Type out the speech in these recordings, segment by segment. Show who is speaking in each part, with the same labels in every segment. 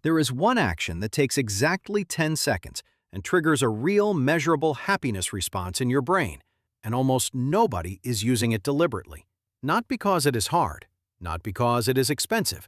Speaker 1: There is one action that takes exactly 10 seconds and triggers a real, measurable happiness response in your brain, and almost nobody is using it deliberately. Not because it is hard, not because it is expensive,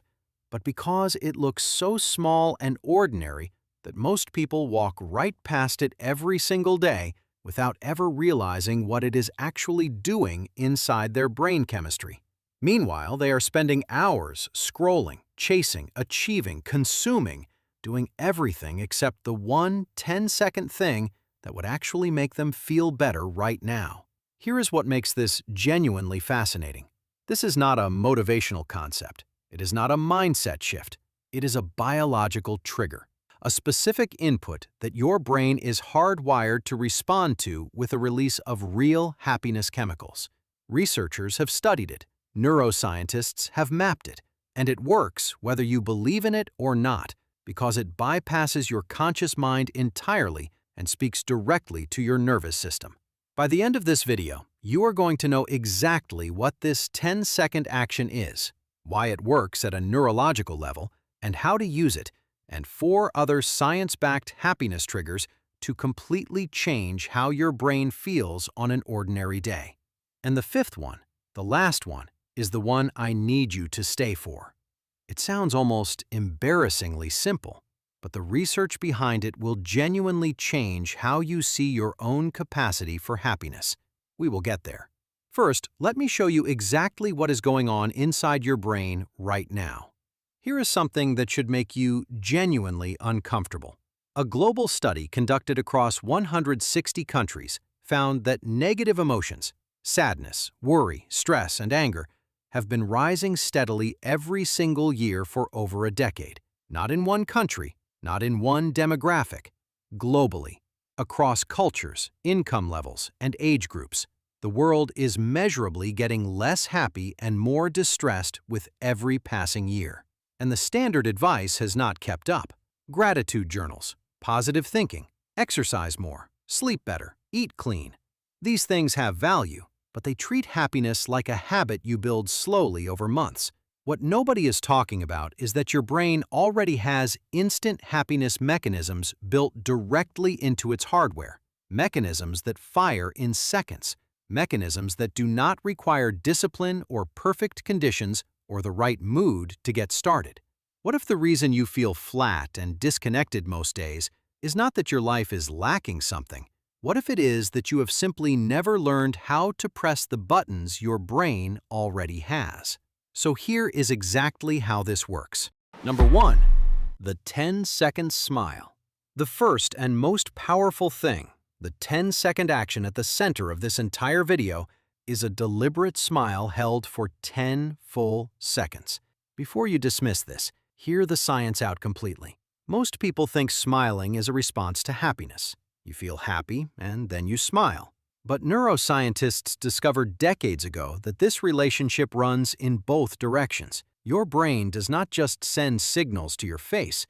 Speaker 1: but because it looks so small and ordinary that most people walk right past it every single day without ever realizing what it is actually doing inside their brain chemistry. Meanwhile, they are spending hours scrolling, chasing, achieving, consuming, doing everything except the one 10-second thing that would actually make them feel better right now. Here is what makes this genuinely fascinating. This is not a motivational concept. It is not a mindset shift. It is a biological trigger, a specific input that your brain is hardwired to respond to with a release of real happiness chemicals. Researchers have studied it. Neuroscientists have mapped it, and it works whether you believe in it or not, because it bypasses your conscious mind entirely and speaks directly to your nervous system. By the end of this video, you are going to know exactly what this 10-second action is, why it works at a neurological level, and how to use it, and 4 other science-backed happiness triggers to completely change how your brain feels on an ordinary day. And the 5th one, the last one, is the one I need you to stay for. It sounds almost embarrassingly simple, but the research behind it will genuinely change how you see your own capacity for happiness. We will get there. First, let me show you exactly what is going on inside your brain right now. Here is something that should make you genuinely uncomfortable. A global study conducted across 160 countries found that negative emotions, sadness, worry, stress, and anger, have been rising steadily every single year for over a decade. Not in one country, not in one demographic, globally, across cultures, income levels, and age groups. The world is measurably getting less happy and more distressed with every passing year. And the standard advice has not kept up. Gratitude journals, positive thinking, exercise more, sleep better, eat clean. These things have value, but they treat happiness like a habit you build slowly over months. What nobody is talking about is that your brain already has instant happiness mechanisms built directly into its hardware, mechanisms that fire in seconds, mechanisms that do not require discipline or perfect conditions or the right mood to get started. What if the reason you feel flat and disconnected most days is not that your life is lacking something? What if it is that you have simply never learned how to press the buttons your brain already has? So here is exactly how this works. Number 1. The 10-second smile. The first and most powerful thing, the 10-second action at the center of this entire video, is a deliberate smile held for 10 full seconds. Before you dismiss this, hear the science out completely. Most people think smiling is a response to happiness. You feel happy, and then you smile. But neuroscientists discovered decades ago that this relationship runs in both directions. Your brain does not just send signals to your face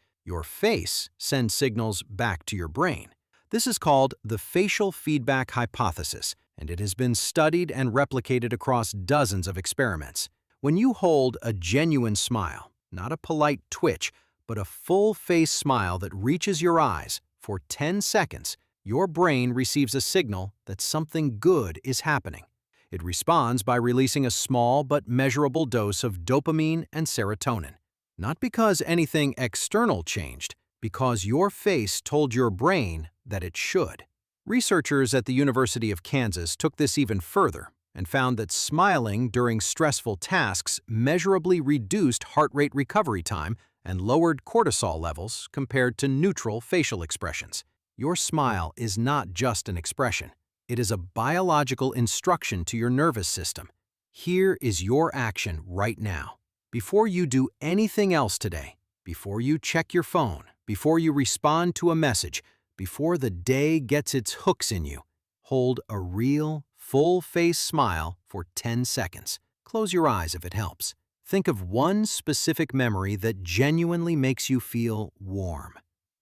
Speaker 1: sends signals back to your brain. This is called the facial feedback hypothesis, and it has been studied and replicated across dozens of experiments. When you hold a genuine smile, not a polite twitch, but a full-face smile that reaches your eyes for 10 seconds, your brain receives a signal that something good is happening. It responds by releasing a small but measurable dose of dopamine and serotonin. Not because anything external changed, because your face told your brain that it should. Researchers at the University of Kansas took this even further and found that smiling during stressful tasks measurably reduced heart rate recovery time and lowered cortisol levels compared to neutral facial expressions. Your smile is not just an expression. It is a biological instruction to your nervous system. Here is your action right now. Before you do anything else today, before you check your phone, before you respond to a message, before the day gets its hooks in you, hold a real, full-face smile for 10 seconds. Close your eyes if it helps. Think of one specific memory that genuinely makes you feel warm.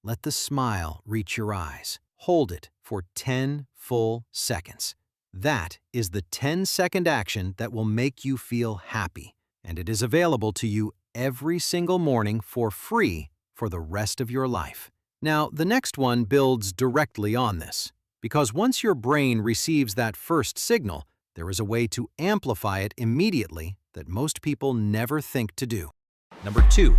Speaker 1: Let the smile reach your eyes. Hold it for 10 full seconds. That is the 10-second action that will make you feel happy, and it is available to you every single morning for free for the rest of your life. Now, the next one builds directly on this, because once your brain receives that first signal, there is a way to amplify it immediately that most people never think to do. Number 2,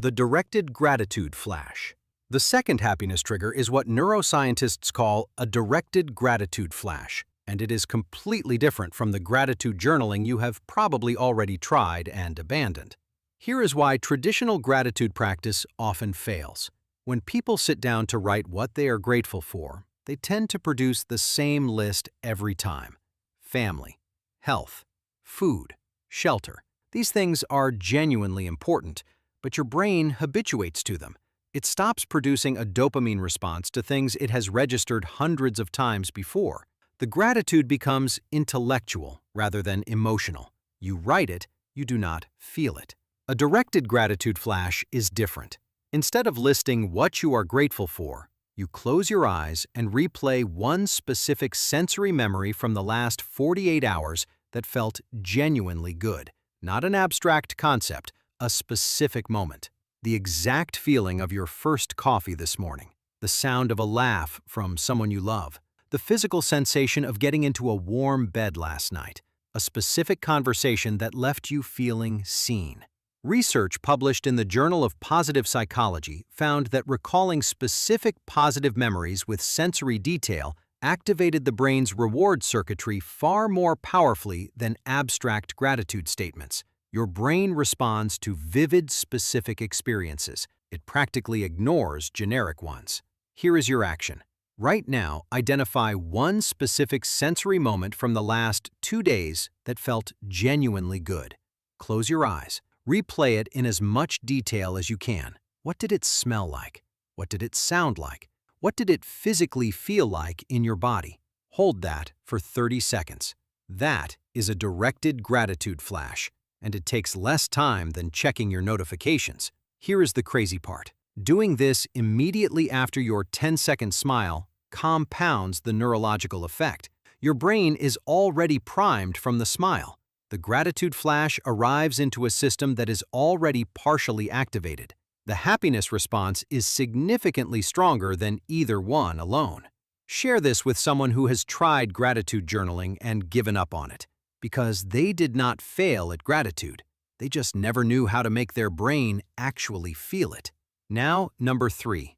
Speaker 1: the directed gratitude flash. The second happiness trigger is what neuroscientists call a directed gratitude flash, and it is completely different from the gratitude journaling you have probably already tried and abandoned. Here is why traditional gratitude practice often fails. When people sit down to write what they are grateful for, they tend to produce the same list every time. Family, health, food, shelter. These things are genuinely important, but your brain habituates to them. It stops producing a dopamine response to things it has registered hundreds of times before. The gratitude becomes intellectual rather than emotional. You write it, you do not feel it. A directed gratitude flash is different. Instead of listing what you are grateful for, you close your eyes and replay one specific sensory memory from the last 48 hours that felt genuinely good. Not an abstract concept, a specific moment. The exact feeling of your first coffee this morning, the sound of a laugh from someone you love, the physical sensation of getting into a warm bed last night, a specific conversation that left you feeling seen. Research published in the Journal of Positive Psychology found that recalling specific positive memories with sensory detail activated the brain's reward circuitry far more powerfully than abstract gratitude statements. Your brain responds to vivid, specific experiences. It practically ignores generic ones. Here is your action. Right now, identify one specific sensory moment from the last 2 days that felt genuinely good. Close your eyes. Replay it in as much detail as you can. What did it smell like? What did it sound like? What did it physically feel like in your body? Hold that for 30 seconds. That is a directed gratitude flash, and it takes less time than checking your notifications. Here is the crazy part. Doing this immediately after your 10-second smile compounds the neurological effect. Your brain is already primed from the smile. The gratitude flash arrives into a system that is already partially activated. The happiness response is significantly stronger than either one alone. Share this with someone who has tried gratitude journaling and given up on it, because they did not fail at gratitude. They just never knew how to make their brain actually feel it. Now, number 3.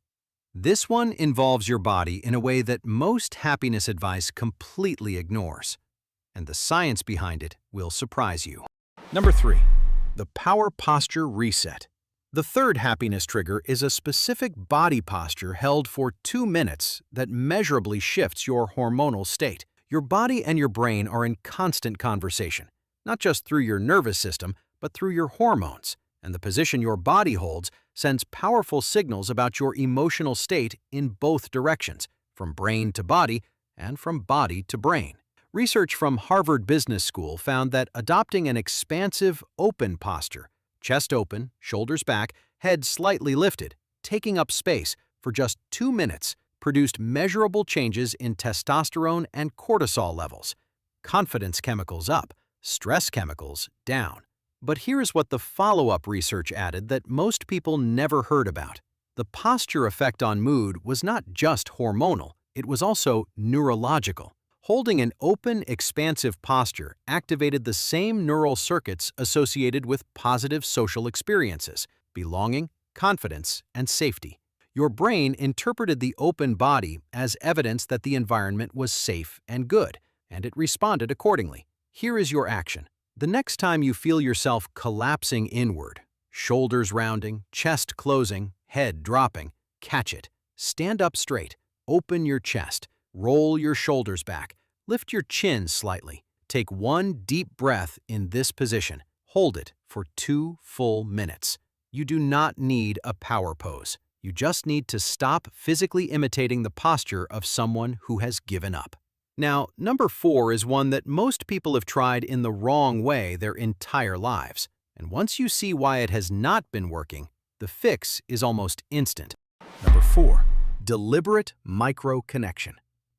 Speaker 1: This one involves your body in a way that most happiness advice completely ignores, and the science behind it will surprise you. Number 3. The Power Posture Reset. The third happiness trigger is a specific body posture held for 2 minutes that measurably shifts your hormonal state. Your body and your brain are in constant conversation, not just through your nervous system, but through your hormones, and the position your body holds sends powerful signals about your emotional state in both directions, from brain to body and from body to brain. Research from Harvard Business School found that adopting an expansive, open posture, chest open, shoulders back, head slightly lifted, taking up space for just 2 minutes, produced measurable changes in testosterone and cortisol levels. Confidence chemicals up, stress chemicals down. But here's what the follow-up research added that most people never heard about. The posture effect on mood was not just hormonal, it was also neurological. Holding an open, expansive posture activated the same neural circuits associated with positive social experiences, belonging, confidence, and safety. Your brain interpreted the open body as evidence that the environment was safe and good, and it responded accordingly. Here is your action. The next time you feel yourself collapsing inward, shoulders rounding, chest closing, head dropping, catch it. Stand up straight, open your chest, roll your shoulders back, lift your chin slightly. Take 1 deep breath in this position. Hold it for 2 full minutes. You do not need a power pose. You just need to stop physically imitating the posture of someone who has given up. Now, number 4 is one that most people have tried in the wrong way their entire lives. And once you see why it has not been working, the fix is almost instant. Number 4. Deliberate micro-connection.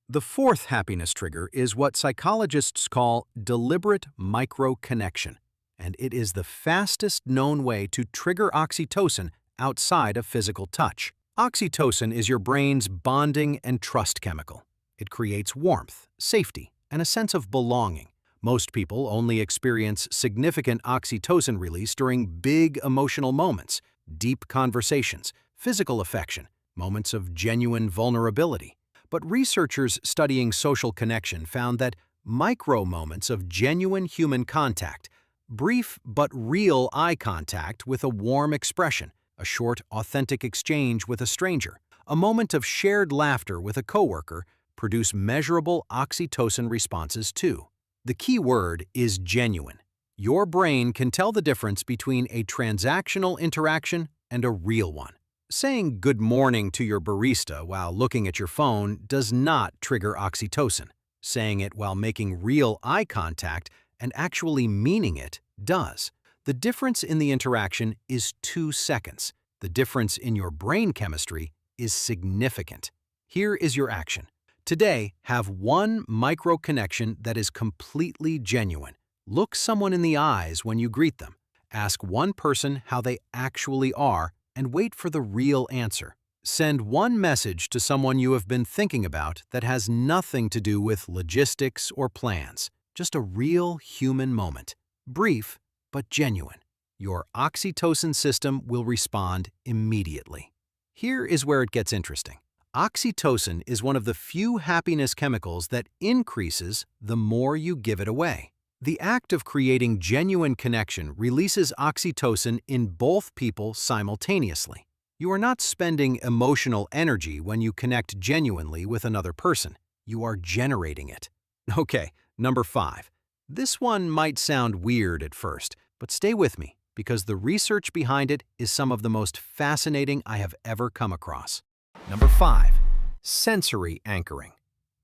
Speaker 1: The fourth happiness trigger is what psychologists call deliberate micro-connection, and it is the fastest known way to trigger oxytocin outside of physical touch. Oxytocin is your brain's bonding and trust chemical. It creates warmth, safety, and a sense of belonging. Most people only experience significant oxytocin release during big emotional moments, deep conversations, physical affection, moments of genuine vulnerability. But researchers studying social connection found that micro moments of genuine human contact, brief but real eye contact with a warm expression, a short, authentic exchange with a stranger, a moment of shared laughter with a coworker, produce measurable oxytocin responses too. The key word is genuine. Your brain can tell the difference between a transactional interaction and a real one. Saying good morning to your barista while looking at your phone does not trigger oxytocin. Saying it while making real eye contact and actually meaning it does. The difference in the interaction is 2 seconds. The difference in your brain chemistry is significant. Here is your action. Today, have one micro connection that is completely genuine. Look someone in the eyes when you greet them. Ask one person how they actually are and wait for the real answer. Send one message to someone you have been thinking about that has nothing to do with logistics or plans. Just a real human moment. Brief, but genuine. Your oxytocin system will respond immediately. Here is where it gets interesting. Oxytocin is one of the few happiness chemicals that increases the more you give it away. The act of creating genuine connection releases oxytocin in both people simultaneously. You are not spending emotional energy when you connect genuinely with another person. You are generating it. Okay, number 5. This one might sound weird at first, but stay with me because the research behind it is some of the most fascinating I have ever come across. Number 5. Sensory anchoring.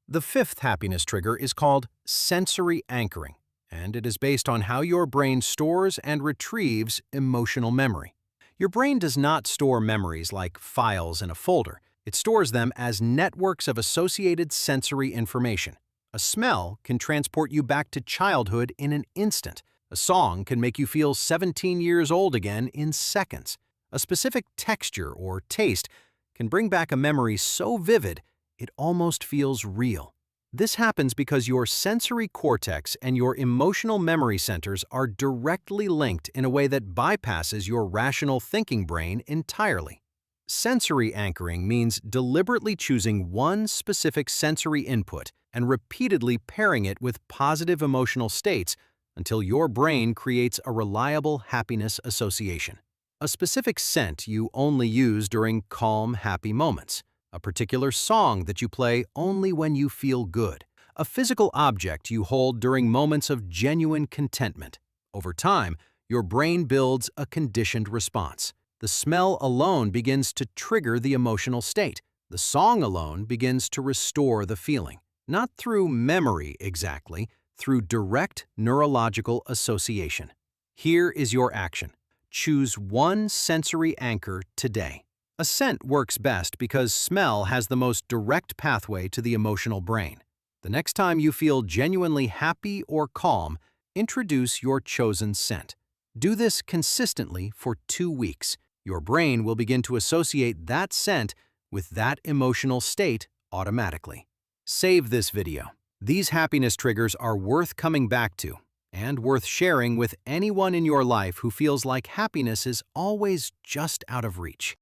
Speaker 1: The 5th happiness trigger is called sensory anchoring, and it is based on how your brain stores and retrieves emotional memory. Your brain does not store memories like files in a folder. It stores them as networks of associated sensory information. A smell can transport you back to childhood in an instant. A song can make you feel 17 years old again in seconds. A specific texture or taste can bring back a memory so vivid it almost feels real. This happens because your sensory cortex and your emotional memory centers are directly linked in a way that bypasses your rational thinking brain entirely. Sensory anchoring means deliberately choosing one specific sensory input and repeatedly pairing it with positive emotional states until your brain creates a reliable happiness association. A specific scent you only use during calm, happy moments. A particular song that you play only when you feel good. A physical object you hold during moments of genuine contentment. Over time, your brain builds a conditioned response. The smell alone begins to trigger the emotional state. The song alone begins to restore the feeling. Not through memory exactly, through direct neurological association. Here is your action. Choose one sensory anchor today. A scent works best because smell has the most direct pathway to the emotional brain. The next time you feel genuinely happy or calm, introduce your chosen scent. Do this consistently for 2 weeks. Your brain will begin to associate that scent with that emotional state automatically. Save this video. These happiness triggers are worth coming back to and worth sharing with anyone in your life who feels like happiness is always just out of reach.